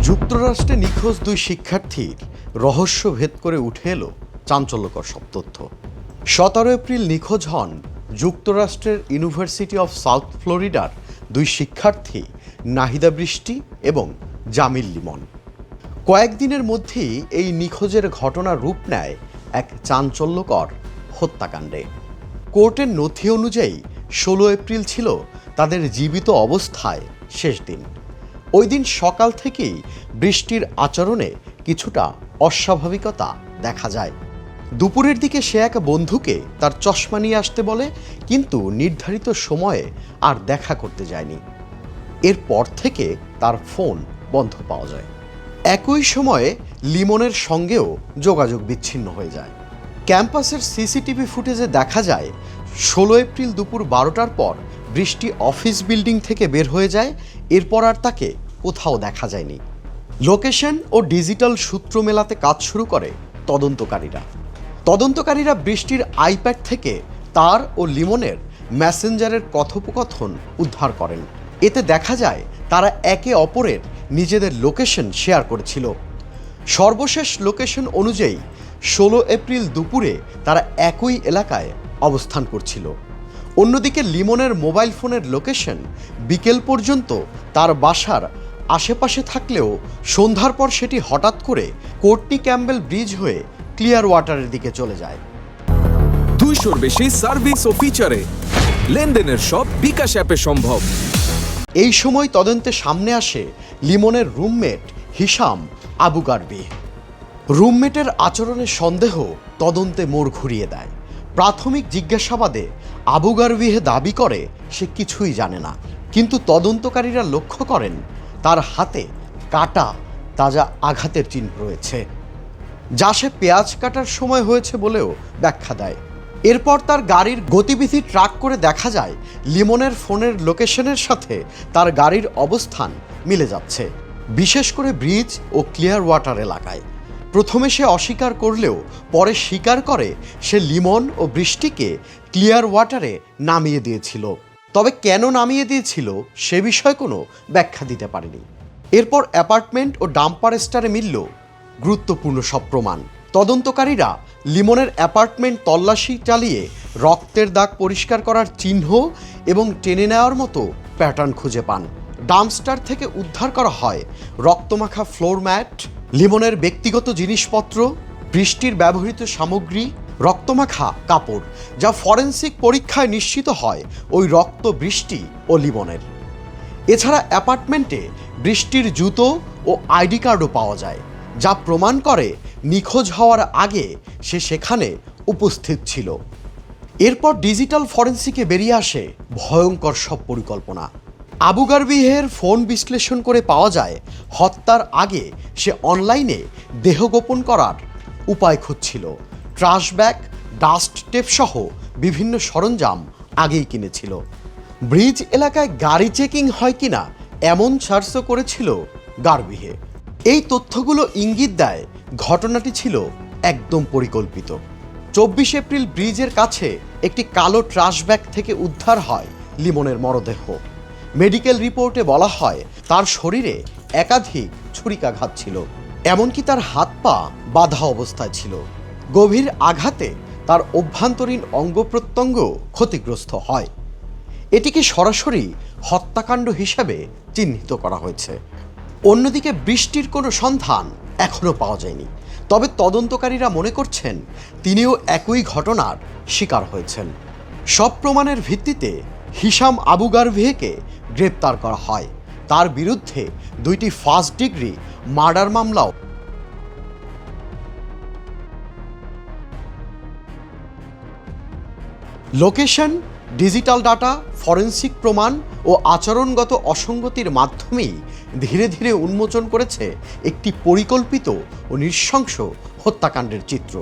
যুক্তরাষ্ট্রে নিখোঁজ দুই শিক্ষার্থীর রহস্য ভেদ করে উঠে এলো চাঞ্চল্যকর সব তথ্য। 17 এপ্রিল নিখোঁজ হন যুক্তরাষ্ট্রের ইউনিভার্সিটি অফ সাউথ ফ্লোরিডার দুই শিক্ষার্থী নাহিদা বৃষ্টি এবং জামিল লিমন। কয়েকদিনের মধ্যেই এই নিখোঁজের ঘটনা রূপ নেয় এক চাঞ্চল্যকর হত্যাকাণ্ডে। কোর্টের নথি অনুযায়ী 16 এপ্রিল ছিল তাদের জীবিত অবস্থায় শেষ দিন। ওই দিন সকাল থেকেই বৃষ্টির আচরণে কিছুটা অস্বাভাবিকতা দেখা যায়। দুপুরের দিকে সে এক বন্ধুকে তার চশমা নিয়ে আসতে বলে, কিন্তু নির্ধারিত সময়ে আর দেখা করতে যায়নি। এরপর থেকে তার ফোন বন্ধ পাওয়া যায়। একই সময়ে লিমনের সঙ্গেও যোগাযোগ বিচ্ছিন্ন হয়ে যায়। ক্যাম্পাসের সিসিটিভি ফুটেজে দেখা যায় 16 এপ্রিল দুপুর 12টার পর বৃষ্টি অফিস বিল্ডিং থেকে বের হয়ে যায়। এরপর আর তাকে কোথাও দেখা যায়নি। লোকেশন ও ডিজিটাল সূত্র মেলাতে কাজ শুরু করে তদন্তকারীরা বৃষ্টির আইপ্যাড থেকে তার ও লিমনের মেসেঞ্জারের কথোপকথন উদ্ধার করেন। এতে দেখা যায় তারা একে অপরের নিজেদের লোকেশন শেয়ার করেছিল। সর্বশেষ লোকেশন অনুযায়ী 16 এপ্রিল দুপুরে তারা একই এলাকায় অবস্থান করছিল। অন্যদিকে লিমনের মোবাইল ফোনের লোকেশন বিকেল পর্যন্ত তার বাসার আশেপাশে থাকলেও সন্ধ্যার পর সেটি হঠাৎ করে কোর্টনি ক্যাম্বেল ব্রিজ হয়ে ক্লিয়ার ওয়াটারের দিকে চলে যায়। 200-র বেশি সার্ভিস ও ফিচারে লেনদেনের সব বিকাশ অ্যাপে সম্ভব। এই সময় তদন্তে সামনে আসে লিমনের রুমমেট হিশাম আবু গারবি। রুমমেটের আচরণের সন্দেহ তদন্তে মোড় ঘুরিয়ে দেয়। প্রাথমিক জিজ্ঞাসাবাদে আবু গারবিহে দাবি করে সে কিছুই জানে না, কিন্তু তদন্তকারীরা লক্ষ্য করেন তার হাতে কাটা তাজা আঘাতের চিহ্ন রয়েছে, যা সে পেঁয়াজ কাটার সময় হয়েছে বলেও ব্যাখ্যা দেয়। এরপর তার গাড়ির গতিবিধি ট্র্যাক করে দেখা যায় লিমনের ফোনের লোকেশনের সাথে তার গাড়ির অবস্থান মিলে যাচ্ছে, বিশেষ করে ব্রিজ ও ক্লিয়ার ওয়াটার এলাকায়। প্রথমে সে অস্বীকার করলেও পরে স্বীকার করে সে লিমন ও বৃষ্টিকে ক্লিয়ার ওয়াটারে নামিয়ে দিয়েছিল। তবে কেন নামিয়ে দিয়েছিল সে বিষয়ে কোনো ব্যাখ্যা দিতে পারেনি। এরপর অ্যাপার্টমেন্ট ও ডাম্পার স্টারে মিলল গুরুত্বপূর্ণ সব প্রমাণ। তদন্তকারীরা লিমনের অ্যাপার্টমেন্ট তল্লাশি চালিয়ে রক্তের দাগ পরিষ্কার করার চিহ্ন এবং টেনে নেওয়ার মতো প্যাটার্ন খুঁজে পান। ডাম্পস্টার থেকে উদ্ধার করা হয় রক্তমাখা ফ্লোর ম্যাট, লিমনের ব্যক্তিগত জিনিসপত্র, বৃষ্টির ব্যবহৃত সামগ্রী, রক্তমাখা কাপড়, যা ফরেনসিক পরীক্ষায় নিশ্চিত হয় ওই রক্ত বৃষ্টি ও লিমনের। এছাড়া অ্যাপার্টমেন্টে বৃষ্টির জুতো ও আইডি কার্ডও পাওয়া যায়, যা প্রমাণ করে নিখোঁজ হওয়ার আগে সে সেখানে উপস্থিত ছিল। এরপর ডিজিটাল ফরেনসিকে বেরিয়ে আসে ভয়ঙ্কর সব পরিকল্পনা। আবু গারবিহের ফোন বিশ্লেষণ করে পাওয়া যায় হত্যার আগে সে অনলাইনে দেহ গোপন করার উপায় খুঁজছিল। ট্রাশ ব্যাগ, ডাস্ট টেপ সহ বিভিন্ন সরঞ্জাম আগেই কিনেছিল। ব্রিজ এলাকায় গাড়ি চেকিং হয় কিনা এমন সার্চও করেছিল গারবিহে। এই তথ্যগুলো ইঙ্গিত দেয় ঘটনাটি ছিল একদম পরিকল্পিত। 24 এপ্রিল ব্রিজের কাছে একটি কালো ট্রাশ ব্যাগ থেকে উদ্ধার হয় লিমনের মরদেহ। মেডিকেল রিপোর্টে বলা হয় তার শরীরে একাধিক ছুরিকাঘাত ছিল, এমনকি তার হাত পা বাঁধা অবস্থায় ছিল। গভীর আঘাতে তার অভ্যন্তরীণ অঙ্গ প্রত্যঙ্গ ক্ষতিগ্রস্ত হয়। এটিকে সরাসরি হত্যাকাণ্ড হিসেবে চিহ্নিত করা হয়েছে। অন্যদিকে বৃষ্টির কোনো সন্ধান এখনও পাওয়া যায়নি, তবে তদন্তকারীরা মনে করছেন তিনিও একই ঘটনার শিকার হয়েছেন। সব প্রমাণের ভিত্তিতে হিশাম আবু গারবিহেকে গ্রেপ্তার করা হয়। তার বিরুদ্ধে 2টি ফার্স্ট ডিগ্রি মার্ডার মামলাও। লোকেশন, ডিজিটাল ডাটা, ফরেনসিক প্রমাণ ও আচরণগত অসঙ্গতির মাধ্যমেই ধীরে ধীরে উন্মোচন করেছে একটি পরিকল্পিত ও নৃশংস হত্যাকাণ্ডের চিত্র।